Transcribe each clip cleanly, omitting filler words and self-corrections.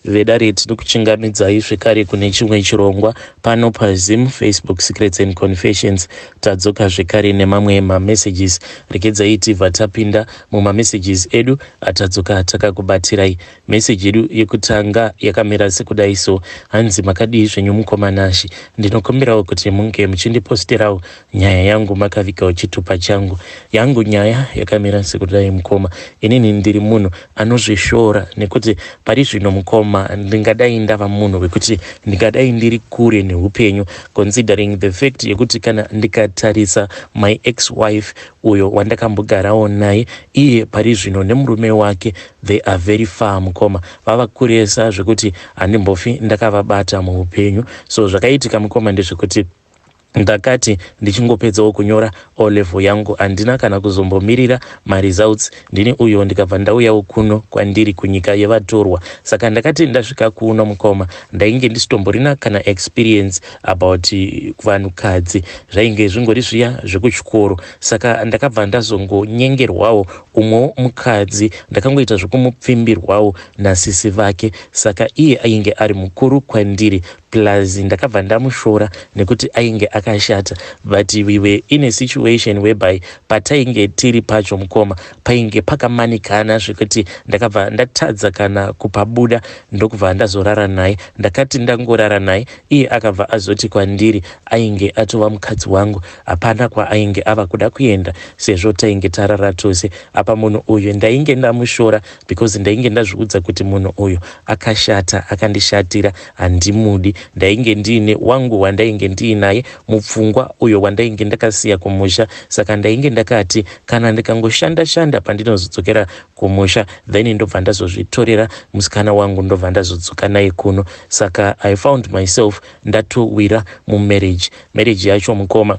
vedare tinokuchingamidzai zvekare kune chimwe chirongwa pano paZim, Facebook Secrets and Confessions. Tadzoka zvekare nemamwe mamessages. Rekedzai tibva tapinda mumamessages edu atadzoka takakubatirai. Message edu yekutanga yakamira sekudai so: hanzi makadii zvenyu mukomanashi, ndinokumbirawo kuti munge muchindiposterawo nyaya yangu makavikawo chitupa changu. Yangu nyaya yakamira sekudai mukoma: inini ndiri munhu anozvishora nekuti pari zvino mukoma ndingadai ndava munhu wekuti ndingadai ndiri kure neupenyu, considering the fact yekuti kana ndikatarisa my ex-wife uyo wandakambogarawo naye, iye pari zvino nemurume wake they are very far mukoma, vava kuresa zvekuti handimbofi ndakavabata muupenyu. So zvakaitika mukoma ndezvekuti ndakati ndichingopedzawo kunyora O level yangu handina kana kuzombomirira results, ndini uyo ndikabva ndauyawo kuno kwandiri kunyika yevatorwa. Saka ndakati ndasvika kuno mukoma ndainge ndisitomborina kana experience about vanhukadzi, zvainge zvingori zviya zvekuchikoro. Saka ndakabva ndazongonyengerwawo umwewo mukadzi, ndakangoita zvekumupfimbirwawo nasisi vake. Saka iye ainge ari mukuru kwandiri, plus ndakabva ndamushora nekuti ainge akashata. But we were in a situation whereby patainge tiri pacho mukoma painge pakamanikana zvekuti ndakabva ndatadza kana kupabuda ndokubva ndazorara naye. Ndakati ndangorara naye, iye akabva azoti kwandiri ainge atova mukadzi wangu, hapana kwaainge ava kuda kuenda sezvo tainge tarara tose. Apa munhu uyu ndainge ndamushora because ndainge ndazviudza kuti munhu uyu akashata, akandishatira, handimudi. Ndainge ndiine wangu wandainge ndiinaye mupfungwa uyo wandainge ndakasiya kumusha. Saka ndainge ndakati kana ndikangoshanda pandinozodzokera kumusha then ndobva ndazozvitorera musikana wangu ndobva ndazodzoka naye kuno. Saka I found myself ndatowira mumarriage. Marriage yacho mukoma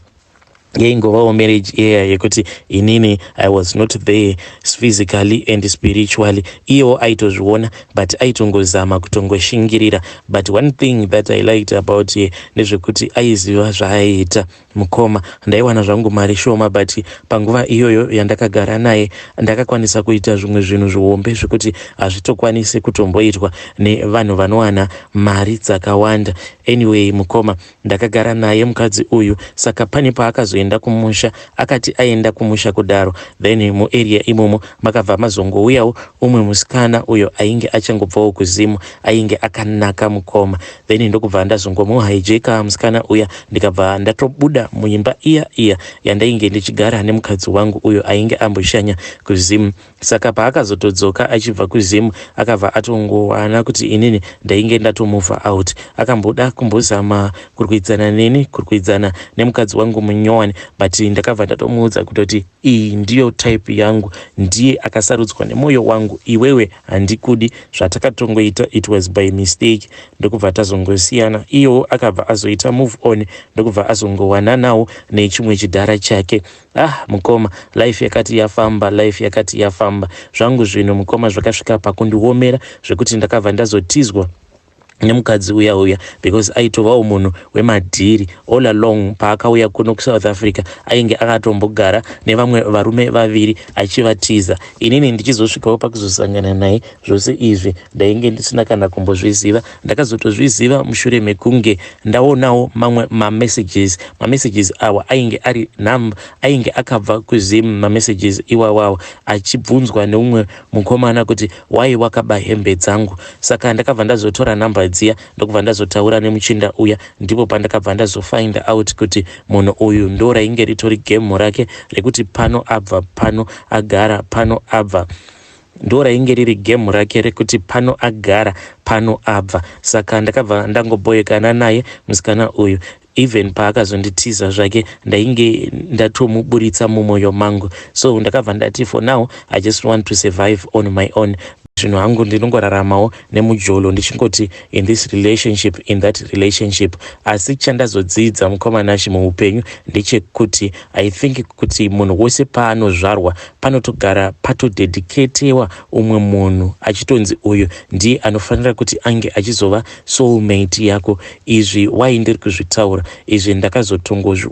yaingovawo marriage iya yekuti inini I was not there physically and spiritually. Iyewo aitozviona but aitongozama kutongoshingirira. But one thing that I liked about ye ndezvekuti aiziva zvaaiita mukoma. Ndaiwana zvangu mari shoma but panguva iyoyo yandakagara naye ndakakwanisa kuita zvimwe zvinhu zvihombe zvekuti hazvitokwanisi kutomboitwa nevanhu vanowana mari dzakawanda. Anyway mukoma ndakagara naye mukadzi uyu. Saka pane paakazoenda kumusha, akati aenda kumusha kudaro then muarea imomo makabva mazongouyawo umwe musikana uyo ainge achangobvawo kuzimu, ainge akanaka mukoma. Then ndokubva ndazongomuhijeka musikana uya ndikabva ndatobuda muimba iya yandainge ndichigara nemukadzi wangu uyo ainge amboshanya kuzimu. Saka paakazotodzoka achibva kuzimu akabva atongowana kuti inini ndainge ndatomuvha out. Akamboda kumbozama kurwidzana nemukadzi wangu munyowani, but ndakabva ndatomuudza kutoti iyi ndiyo type yangu, ndiye akasarudzwa nemwoyo wangu, iwewe handikudi. Zvatakatongoita it was by mistake. Ndokubva tazongosiyana. Iyewo akabva azoita move on, ndokubva azongowana nawo nechimwe chidhara chake. Mukoma life yakati yafamba zvangu zvino mukoma zvakasvika pakundiomera zvekuti ndakabva ndazotizwa nemukadzi uya because aitovawo munhu wemadhiri all along. Paakauya kuno kuSouth Africa ainge akatombogara nevamwe varume vaviri achivatiza. Inini ndichizosvikawo pakuzosangana naye. Zvose izvi ndainge ndisina kana kumbozviziva. Ndakazotozviziva mushure mekunge ndaonawo mamwe mamessages awa ainge ari number, ainge akabva kuZim mamessages iwawawo achibvunzwa neumwe mukomana kuti why wakaba hembe dzangu. Saka ndakabva ndazotora namba dziya ndokubva ndazotaura nemuchinda uya, ndipo pandakabva ndazofind out kuti munhu uyu ndo rainge ritori game rake rekuti pano abva pano agara, pano abva. Ndo rainge riri game rake rekuti pano agara pano abva. Saka ndakabva ndangoboyekana naye musikana uyu. Even paakazonditiza zvake ndainge ndatomuburitsa mumwoyo mangu. So ndakabva ndati for now I just want to survive on my own. Zvinhu hangu ndinongoraramawo nemujolo ndichingoti in this relationship, in that relationship. Asi chandazodzidza mukomanashi muupenyu ndechekuti I think kuti munhu wose paanozvarwa panotogara patodediketewa umwe munhu achitonzi uyu ndiye anofanira kuti ange achizova soulmate yako. Izvi why ndiri kuzvitaura izvi ndakazotongozvi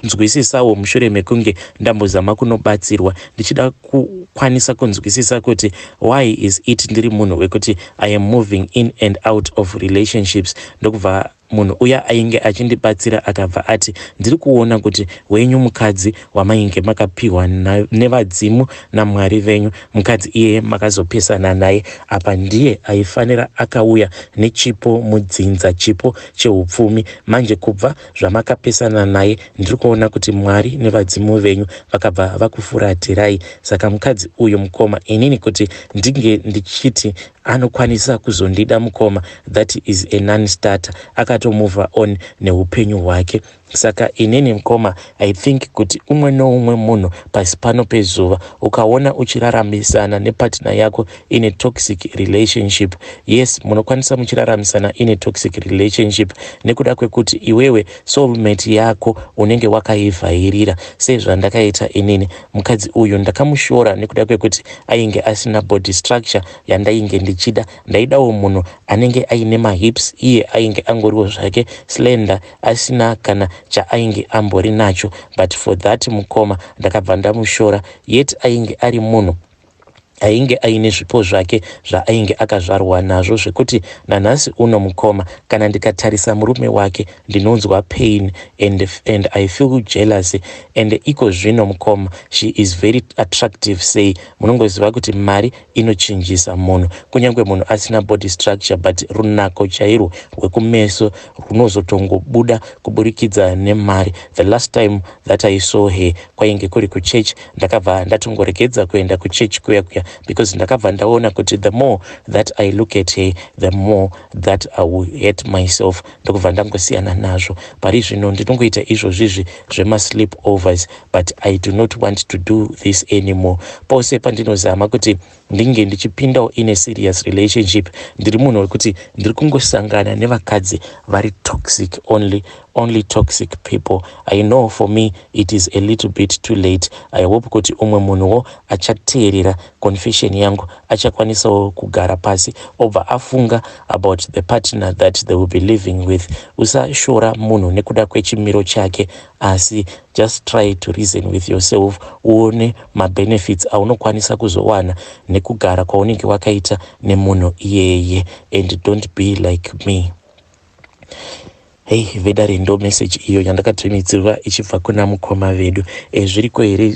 kunzwisisawo mushure mekunge ndambozama kunobatsirwa ndichida kukwanisa kunzwisisa kuti why is it ndiri munhu wekuti I am moving in and out of relationships. Ndokubva munhu uya ainge achindibatsira akabva ati ndiri kuona kuti wenyu mukadzi wamainge makapiwa nevadzimu naMwari venyu, mukadzi iye makazopesana naye, apa ndiye aifanira akauya nechipo mudzinza, chipo cheupfumi. Manje kubva zvamakapesana naye ndiri kuona kuti Mwari nevadzimu venyu vakabva vakufuratirai. Saka mukadzi uyu mukoma inini kuti ndinge ndichiti anokwanisa kuzondida mukoma, that is a non-starter, akatomove on neupenyu hwake. Saka inini mukoma I think kuti umwe noumwe munhu pasi pano pezuva ukaona uchiraramisana nepartner yako in a toxic relationship, yes, munokwanisa muchiraramisana in a toxic relationship nekuda kwekuti iwewe soulmate yako unenge wakaivhairira. Sezvandakaita inini mukadzi uyu ndakamushora nekuda kwekuti ainge asina body structure yandainge ndichida. Ndaidawo munhu anenge aine mahips, iye ainge angoriwo zvake slender, asina kana chaainge ambori nacho, but for that mukoma ndakabva ndamushora, yet ainge ari munhu ainge aine zvipo zvake zvaainge akazvarwa nazvo, zvekuti nanhasi uno mukoma kana ndikatarisa murume wake ndinonzwa pain and I feel jealousy. And iko zvino mukoma, she is very attractive. Sei munongoziva kuti mari inochinjisa munhu, kunyange munhu asina body structure, but runako chairwo rwekumeso runozotongobuda kuburikidza nemari. The last time that I saw her kwainge kuri kuchechi, ndakabva ndatongoregedza kuenda kuchechi kuya because ndakabva ndaona kuti the more that I look at her, the more that I will hate myself. Ndokubva ndangosiyana nazvo. Pari zvino ndinongoita izvozvizvi zvema-sleep overs, but I do not want to do this anymore. Pose pandinozama kuti ndinge ndichipindawo in a serious relationship, ndiri munhu wekuti ndiri kungosangana nevakadzi vari toxic, only toxic people. I know for me it is a little bit too late. I hope kuti umwe munhuwo achateerera confession yangu achakwanisawo kugara pasi obva afunga about the partner that they will be living with. Usashora munhu nekuda kwechimiro chake, asi just try to reason with yourself, uone mabenefits aunokwanisa kuzowana nekugara kwaunenge wakaita nemunhu iyeye, and don't be like me. Hey, vedare ndo message iyo yandakatumidzirwa ichibva kuna mukoma vedu. Zviriko here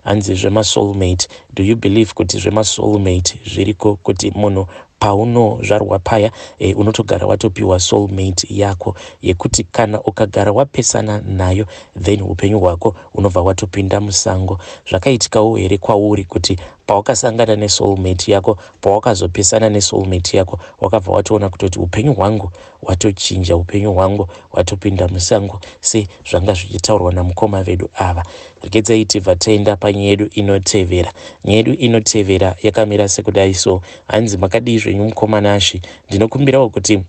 hanzi zvema-soulmate? Do you believe kuti zvema-soulmate zviriko, kuti munhu paunozvarwa paya unotogara watopiwa soulmate yako, yekuti kana ukagara wapesana nayo then upenyu hwako unobva watopinda musango? Zvakaitikawo here kwauri kuti pawakasangana nesoulmate yako, pawakazopesana nesoulmate yako, wakabva watoona kutoti upenyu hwangu watochinja, upenyu hwangu watopinda musango? Se zvanga zvichitaurwa namukoma vedu ava. Regedzai tibva taenda panyaya yedu inotevera. Nyaya yedu inotevera yakamira sekudai so. Hanzi makadii zvenyu mukoma nashi? Ndinokumbirawo kuti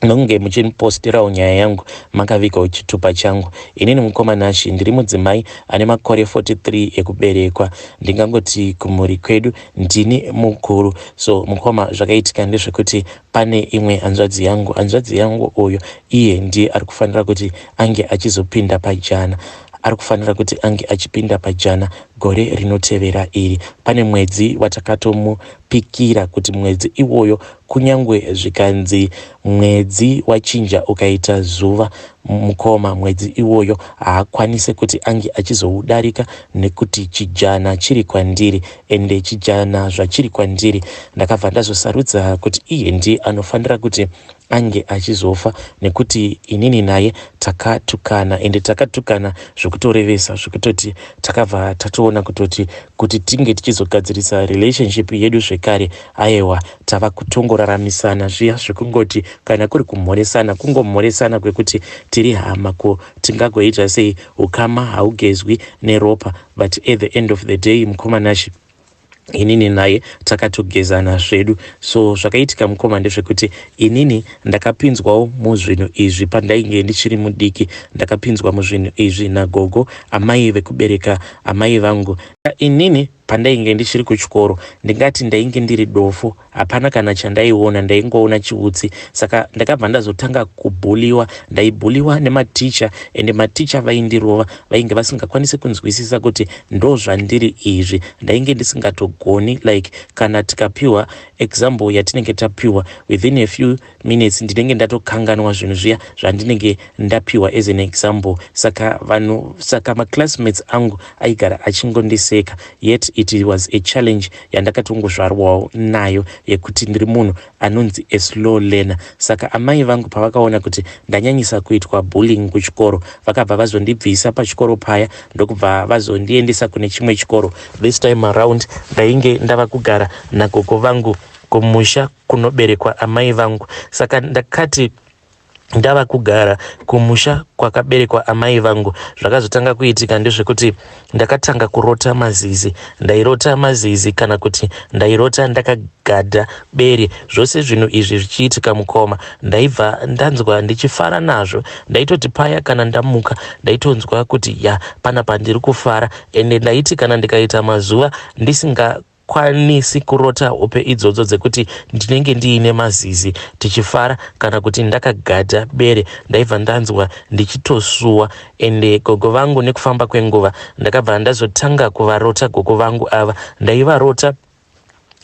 nonge muchinipostirawo nyaya yangu makavikawo chitupa changu. Inini mukoma nashi ndiri mudzimai ane makore 43 ekuberekwa. Ndingangoti kumhuri kwedu ndini mukuru. So mukoma zvakaitika ndezvekuti pane imwe hanzvadzi yangu uyo iye ndiye ari kufanira kuti ange achizopinda pajana, ari kufanira kuti ange achipinda pajana gore rinotevera iri. Pane mwedzi watakatomupikira kuti mwedzi iwoyo kunyangwe zvikanzi mwedzi wachinja ukaita zuva, mukoma mwedzi iwoyo haakwanise kuti ange achizoudarika nekuti chijana chiri kwandiri, ende chijana zvachiri kwandiri ndakabva ndazosarudza kuti iye ndiye anofanira kuti ange achizofa, nekuti inini naye takatukana, ende takatukana zvokutorevesa, zvokutoti takabva tatoona kuti tinge tichizogadzirisa relationship yedu zvekare, aiwa tava kutongoraramisana zviya zvekungoti kana kuri kumhoresana, kungomhoresana kwekuti tiri hama, ko tingagoita sei? Ukama haugezwi neropa, but at the end of the day mukoma nashi inini naye takatogezana zvedu. So zvakaitika mukoma ndezvekuti inini ndakapinzwawo muzvinhu izvi pandainge ndichiri mudiki, ndakapinzwa muzvinhu izvi nagogo amai vekubereka amai vangu. Inini pandainge ndichiri kuchikoro ndingati ndainge ndiri dofu, hapana kana chandaiona, ndaingoona chiutsi. Saka ndakabva ndazotanga kubhuliwa, ndaibhuliwa nematicha, ende maticha vaindirova, vainge vasingakwanisi kunzwisisa kuti ndozvandiri izvi. Ndainge ndisingatogoni, like kana tikapiwa example yatinenge tapiwa, within a few minutes ndinenge ndatokanganwa zvinhu zviya zvandinenge ndapiwa as an example. Saka maclassmates angu aigara achingondiseka, yet it was a challenge yandakatongozvarwawo nayo yekuti ndiri munhu anonzi a slow learner. Saka amai vangu pavakaona kuti ndanyanyisa kuitwa bullying kuchikoro, vakabva vazondibvisa pachikoro paya ndokubva vazondiendesa kune chimwe chikoro. This time around ndainge ndava kugara nagogo vangu kumusha kunoberekwa amai vangu. Saka ndakati ndava kugara kumusha kwakaberekwa amai vangu, zvakazotanga kuitika ndezvekuti ndakatanga kurota mazizi. Ndairota mazizi kana kuti ndairota ndakagadha bere. Zvose zvinhu izvi zvichiitika mukoma, ndaibva ndanzwa ndichifara nazvo. Ndaitoti paya kana ndamuka ndaitonzwa kuti ya panapa ndiri kufara, ende ndaiti kana ndikaita mazuva ndisingakwanisi kurota hope idzodzo dzekuti ndinenge ndiine mazizi tichifara kana kuti ndakagadha bere, ndaibva ndanzwa ndichitosuwa. Ende gogo vangu nekufamba kwenguva ndakabva ndazotanga kuvarota gogo vangu ava. Ndaivarota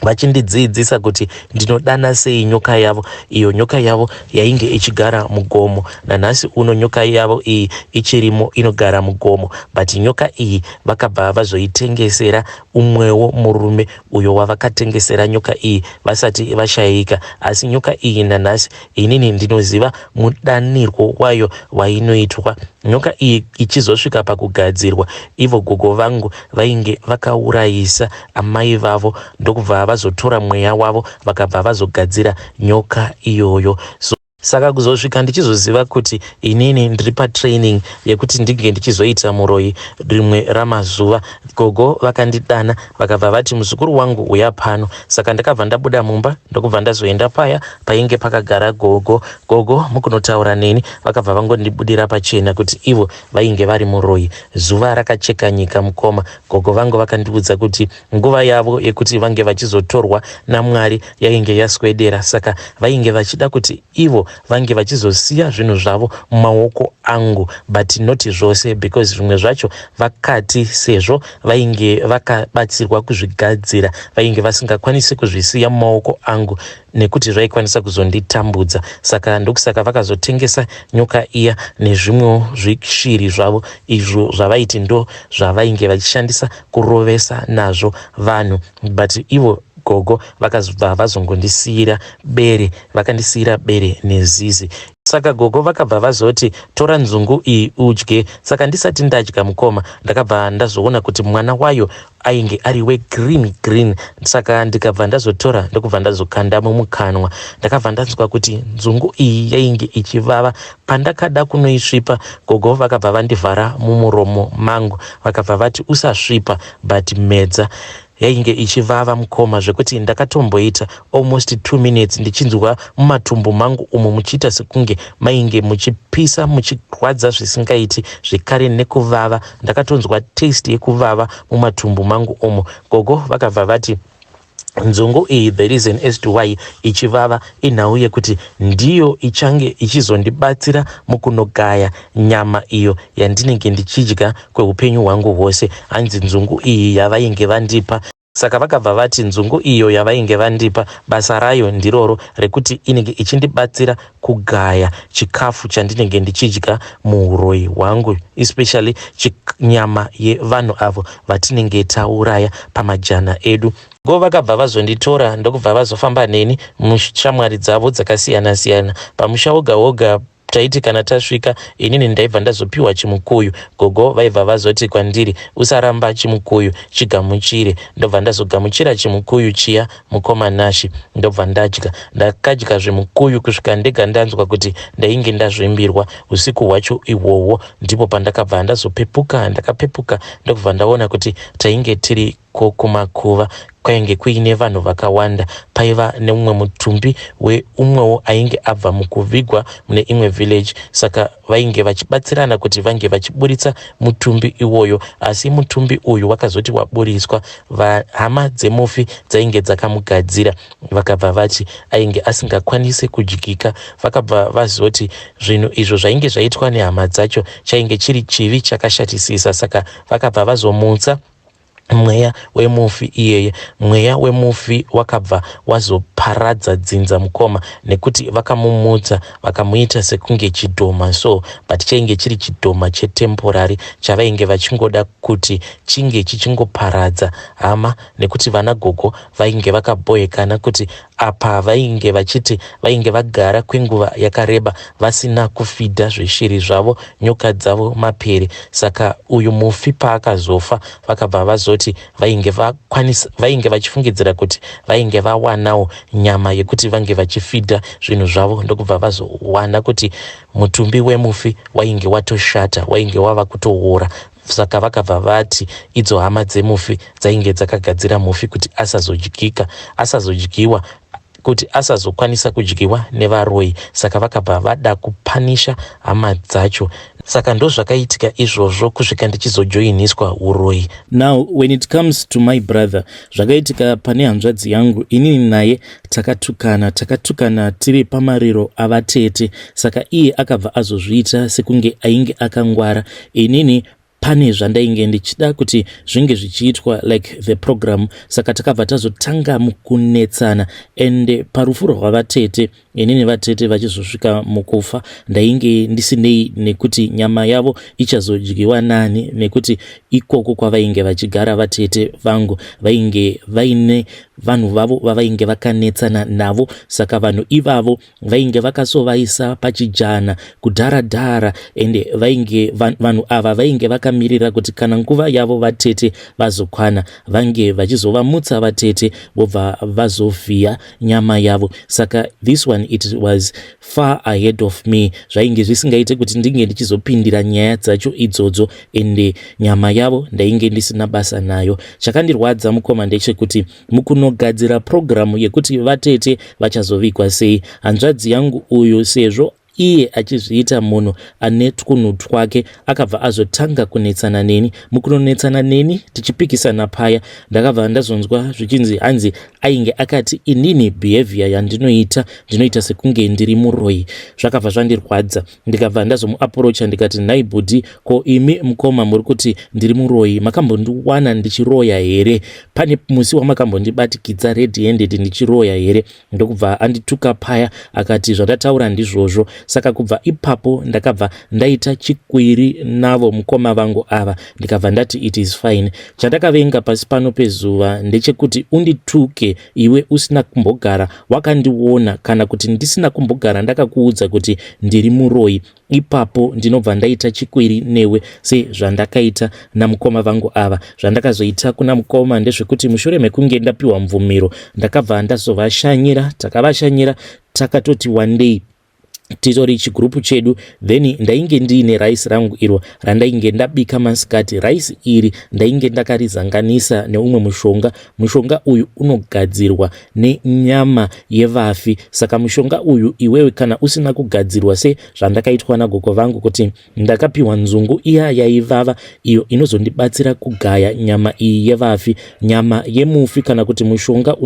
vachindidzidzisa kuti ndinodana sei nyoka yavo. Iyo nyoka yavo yainge ichigara mugomo, nanhasi uno nyoka yavo iyi ichirimo inogara mugomo, but nyoka iyi vakabva vazoitengesera umwewo murume uyo wavakatengesera nyoka iyi vasati vashayika. Asi nyoka iyi nanhasi inini ndinoziva mudanirwo wayo wainoitwa. Nyoka iyi ichizosvika pakugadzirwa, ivo gogo vangu vainge vakaurayisa amai vavo ndokubva vazotora mweya wavo vakabva vazogadzira nyoka iyoyo. Saka kuzosvika ndichizoziva kuti inini ndiri patraining yekuti ndinge ndichizoita muroyi rimwe ramazuva, gogo vakandidana vakabva vati muzukuru wangu uya pano. Saka ndakabva ndabuda mumba ndokubva ndazoenda paya painge pakagara gogo. Gogo mukunotaura neni vakabva vangondibudira pachena kuti ivo vainge vari muroyi. Zuva rakacheka nyika mukoma. Gogo vangu vakandiudza kuti nguva yavo yekuti vange vachizotorwa naMwari yainge yaswedera. Saka vainge vachida kuti ivo vange vachizosiya zvinhu zvavo mumaoko angu, but not zvose, because zvimwe zvacho vakati sezvo vainge vakabatsirwa kuzvigadzira vainge vasingakwanisi kuzvisiya mumaoko angu nekuti zvaikwanisa kuzonditambudza. Saka ndokusaka vakazotengesa nyoka iya nezvimwewo zvishiri zvavo izvo zvavaiti ndo zvavainge vachishandisa kurovesa nazvo vanhu, but ivo gogo vakabva vazongondisiyira bere, vakandisiyira bere nezizi. Saka gogo vakabva vazoti tora nzungu iyi udye. Saka ndisati ndadya mukoma ndakabva ndazoona kuti mwana wayo ainge ari green. Saka ndikabva ndazotora ndokubva ndazokanda mumukanwa. Ndakabva ndanzwa kuti nzungu iyi yainge ichivava. Pandakada kunoisvipa gogo vakabva vandivhara mumuromo mangu vakabva vati usasvipa, but medza yainge ichivava mukoma zvekuti ndakatomboita almost 2 minutes ndichinzwa mumatumbu mangu umo muchiita sekunge mainge muchipisa muchirwadza zvisingaiti, zvekare nekuvava. Ndakatonzwa taste yekuvava mumatumbu mangu umo. Gogo vakabva vati nzungu iyi the reason as to why ichivava inhau yekuti ndiyo ichange ichizondibatsira mukunogaya nyama iyo yandinenge ndichidya kweupenyu hwangu hwose. Hanzi nzungu iyi yavainge vandipa. Saka vakabva vati nzungu iyo yavainge vandipa basa rayo ndiroro rekuti inenge ichindibatsira kugaya chikafu chandinenge ndichidya muuroyi hwangu, especially nyama yevanhu avo vatinenge tauraya pamajana edu. Go vakabva vazonditora ndokubva vazofamba neni mushamwari dzavo dzakasiyana siyana. Pamusha woga woga taiti kana tasvika inini ndaibva ndazopiwa chimukuyu. Gogo vaibva vazoti kwandiri usaramba chimukuyu, chigamuchire. Ndobva ndazogamuchira chimukuyu chiya mukoma Nashi ndobva ndadya. Ndakadya zvimukuyu kusvika ndega ndanzwa kuti ndainge ndazvimbirwa. Usiku hwacho ihwohwo ndipo pandakabva ndazopepuka. Ndakapepuka ndokubva ndaona kuti tainge tiri ko kumakuva kwainge kuine vanhu vakawanda. Paiva neumwe mutumbi weumwewo ainge abva mukuvigwa mune imwe village, saka vainge vachibatsirana kuti vange vachiburitsa mutumbi iwoyo. Asi mutumbi uyu wakazoti waburiswa, hama dzemufi dzainge dzakamugadzira vakabva vati ainge asingakwanisi kudyika. Vakabva vazoti zvinhu izvo zvainge zvaitwa nehama dzacho chainge chiri chivi chakashatisisa, saka vakabva vazomutsa mweya wemufi iyeye. Mweya wemufi wakabva wazoparadza dzinza mukoma, nekuti vakamumutsa vakamuita sekunge chidhoma, so but chainge chiri chidhoma chetemporary chavainge vachingoda kuti chinge chichingoparadza hama, nekuti vana gogo vainge vakaboekana kuti apa vainge vachiti vainge vagara kwenguva yakareba vasina kufidha zvishiri zvavo, nyoka dzavo, mapere. Saka uyu mufi paakazofa vakabva vazoti vainge vachifungidzira kuti vainge vawanawo nyama yekuti vange vachifidha zvinhu zvavo, ndokubva vazowana kuti mutumbi wemufi wainge watoshata, wainge wava kutoora. Saka vakabva vati idzo hama dzemufi dzainge dzakagadzira mufi kuti asazodyiwa, kuti asazokwanisa kudyiwa nevaroyi. Saka vakabva vada kupanisha hama dzacho. Saka ndo zvakaitika izvozvo kusvika ndichizojoiniswa uroyi. Now when it comes to my brother, zvakaitika pane hanzvadzi yangu, inini naye takatukana tiri pamariro avatete. Saka iye akabva azozviita sekunge ainge akangwara. Inini pane zvandainge ndichida kuti zvinge zvichiitwa like the program, saka takabva tazotanga mukunetsana. And parufuro rwavatete, inini vatete vachizosvika mukufa, ndainge ndisinei nekuti nyama yavo ichazodyiwa nani, nekuti ikoko kwavainge vachigara vatete vangu vainge vaine vanhu vavo vavainge vakanetsana navo. Saka vanhu ivavo vainge vakasovaisa pachijana kudharadhara, ende vanhu ava vainge vakamirira kuti kana nguva yavo vatete vazokwana vange vachizovamutsa vatete vobva vazovhiya nyama yavo. Saka this one it was far ahead of me. Zvainge zvisingaite kuti ndinge ndichizopindira nyaya dzacho idzodzo, ende nyama yavo ndainge ndisina basa nayo. Chakandirwadza mukoma ndechekuti mukunogadzira programu yekuti vatete vachazovikwa sei, hanzvadzi yangu uyu sezvo iye achizviita munhu ane twunhu twake akabva azotanga kunetsana neni. Mukunonetsana neni tichipikisana paya, ndakabva ndazonzwa zvichinzi hanzi ainge akati inini behavior yandinoita ndinoita sekunge ndiri muroyi. Zvakabva zvandirwadza, ndikabva ndazomuapproacha ndikati naibhudhi, ko imi mukoma muri kuti ndiri muroyi, makambondiwana ndichiroya here? Pane musi wamakambondibatikidza red handed ndichiroya here? Ndokubva andituka paya akati zvandataura ndizvozvo. Saka kubva ipapo ndakabva ndaita chikwiri navo mukoma vangu ava, ndikabva ndati it is fine. Chandakavenga pasi pano pezuva ndechekuti undituke iwe usina kumbogara wakandiona, kana kuti ndisina kumbogara ndakakuudza kuti ndiri muroyi. Ipapo ndinobva ndaita chikwiri newe sezvandakaita namukoma vangu ava. Zvandakazoita kuna mukoma ndezvekuti mushure mekunge ndapiwa mvumiro ndakabva ndazovashanyira, takavashanyira takatoti one day titori chigrupu chedu, then ndainge ndiine raisi rangu iro randainge ndabika masikati. Raisi iri ndainge ndakarizanganisa neumwe mushonga uyu unogadzirwa nenyama yevafi. Saka mushonga uyu iwewe kana usina kugadzirwa se zvandakaitwa nagogo vangu kuti ndakapiwa nzungu iya yaivava iyo inozondibatsira kugaya nyama iyi yevafi, nyama yemufi, kana kuti mushonga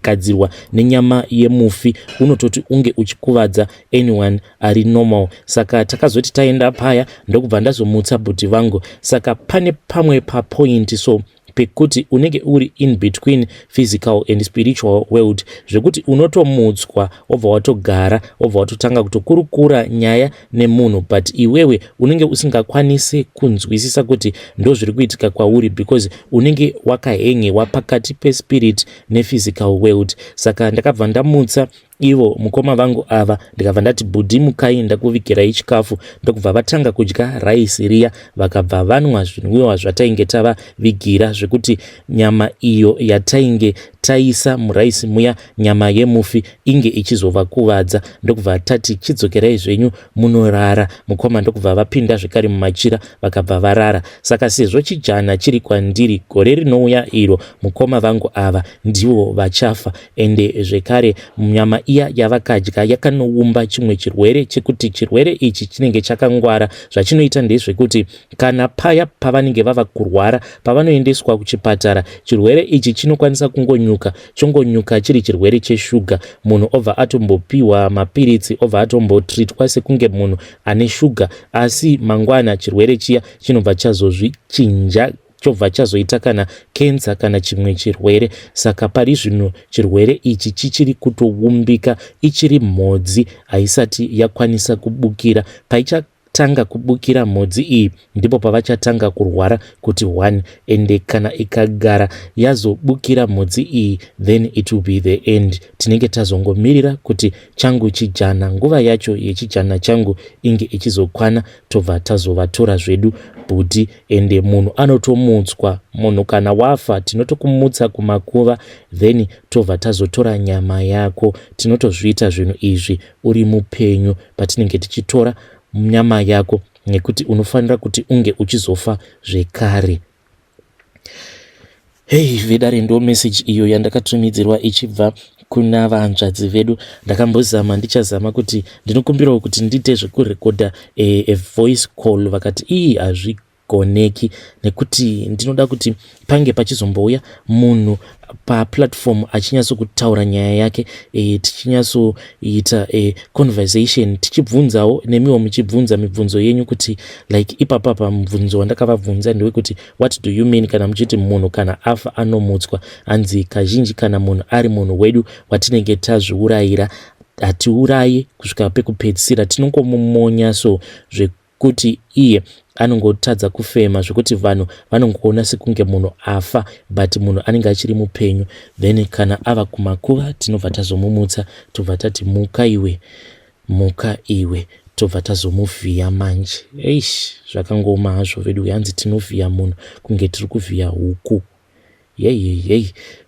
gadzirwa nenyama yemufi unototi unge uchikuvadza anyone ari normal. Saka takazoti taenda paya ndokubva ndazomutsa bhuti vangu. Saka pane pamwe papoint so pekuti unenge uri in between physical and spiritual world, zvekuti unotomutswa wobva watogara wobva watotanga kutokurukura nyaya nemunhu, but iwewe unenge usingakwanisi kunzwisisa kuti ndo zviri kuitika kwauri because unenge wakahengewa pakati pespirit nephysical world. Saka ndakabva ndamutsa ivo mukoma vangu ava ndikabva ndati bhudhi mukai ndakuvigirai chikafu, ndokubva vatanga kudya raisi riya, vakabva vanwa zvinwiwa zvatainge tavavigira, zvekuti nyama iyo yatainge taisa muraisi muya, nyama yemufi, inge ichizovakuvadza. Ndokubva tati chidzokerai zvenyu munorara. Mukoma ndokubva vapinda zvekare mumachira vakabva varara. Saka sezvo chijana chiri kwandiri gore rinouya iro, mukoma vangu ava ndivo vachafa. Ende zvekare nyama iya yavakadya yakanoumba chimwe chirwere, chekuti chirwere ichi chinenge chakangwara. Zvachinoita ndezvekuti kana paya pavanenge vava kurwara, pavanoendeswa kuchipatara, chirwere ichi chinokwanisa chongonyuka chiri chirwere cheshuga. Munhu obva atombopiwa mapiritsi, obva atombotreatwa sekunge munhu ane shuga, asi mangwana chirwere chiya chinobva chazozvichinja, chobva chazoita kana kensa kana chimwe chirwere. Saka pari zvino chirwere ichi chichiri kutoumbika, ichiri mhodzi, haisati yakwanisa kubukira. Paichatanga kubukira mhodzi iyi ndipo pavachatanga kurwara kuti 1. Ende kana ikagara yazobukira mhodzi iyi, then it will be the end. Tinenge tazongomirira kuti changu chijana, nguva yacho yechijana changu inge ichizokwana, tobva tazovatora zvedu bhudhi. Ende munhu anotomutswa, munhu kana wafa tinotokumutsa kumakuva, then tobva tazotora nyama yako. Tinotozviita zvinhu izvi uri mupenyu patinenge tichitora nyama yako, nekuti unofanira kuti unge uchizofa zvekare. Hei vedare, ndo message iyo yandakatumidzirwa ichibva kuna vahanzvadzi vedu. Ndakambozama, ndichazama kuti ndinokumbirawo kuti ndiite zvekurekodha a voice call, vakati hazvigoneki, nekuti ndinoda kuti pange pachizombouya munhu paplatform achinyatsotaura nyaya yake, tichinyatsoita conversation, tichibvunzawo nemiwo muchibvunza mibvunzo yenyu, kuti like ipapa pamubvunzo wandakavabvunza ndewekuti what do you mean kana muchiti munhu kana afa anomutswa. Hanzi kazhinji kana munhu ari munhu wedu watinenge tazviurayira, hatiurayi kusvika pekupedzisira, tinongomumonya so zvekuti iye anongotadza kufema, zvekuti vanhu vanongoona sekunge munhu afa, but munhu anenge achiri mupenyu. Then kana ava kumakuva tinobva tazomumutsa, tobva tati muka iwe, tobva tazomuvhiya manje. Zvakangoma hazvo vedu, hanzi tinovhiya munhu kunge tiri kuvhiya huku.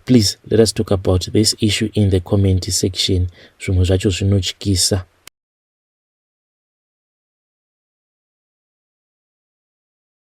Please let us talk about this issue in the comment section. Zvimwe zvacho zvinotyisa.